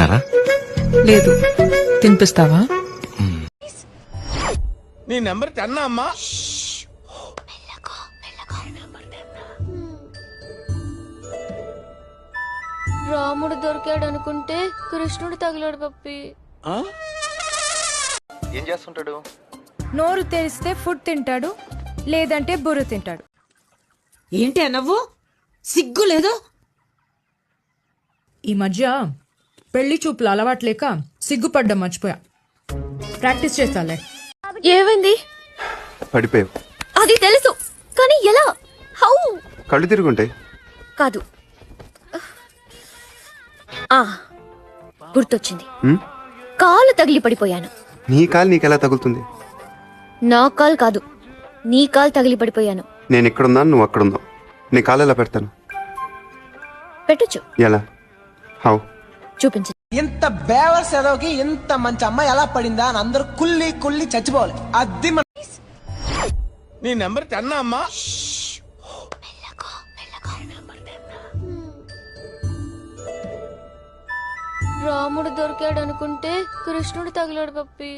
తిన్నారా? లేదు, తినిపిస్తావా? నీ నెంబర్ 10 అమ్మా. రాముడు దొరికాడు అనుకుంటే కృష్ణుడు తగిలాడు పప్పి. ఏం చేస్తుంటాడు? నోరు తెరిస్తే ఫుడ్ తింటాడు, లేదంటే బుర్ర తింటాడు. ఏంటి అన్నవ్వు? సిగ్గు లేదు? ఈ మధ్య పెళ్లి చూపులు అలవాట్లేక సిగ్గుపడ్డం మర్చిపోయా. ప్రాక్టీస్ చేస్తాలే. ఏమైంది? పడిపోయావు. అది తెలుసు, కానీ ఎలా? హౌ? కళ్ళు తిరుగుంటాయి. కాదు, గుర్తొచ్చింది. కాలు తగిలి పడిపోయాను. నీ కాలు నీకెలా తగులుతుంది? నా కాలు కాదు, నీ కాలు తగిలి పడిపోయాను. నేను ఇక్కడున్నాను, నువ్వు అక్కడున్నావు. నీ కాలు ఎలా పెడతాను? పెట్టొచ్చు. ఎలా? హౌ? చూపించు. ఇంత బేవర్స్ ఎదోకి ఇంత మంచి అమ్మాయి ఎలా పడిందా అని అందరూ కుల్లి కుల్లి చచ్చిపోవాలి. అది నీ నెంబర్ 10 అమ్మా. రాముడు దొరికాడు అనుకుంటే కృష్ణుడు తగిలాడు పప్పి.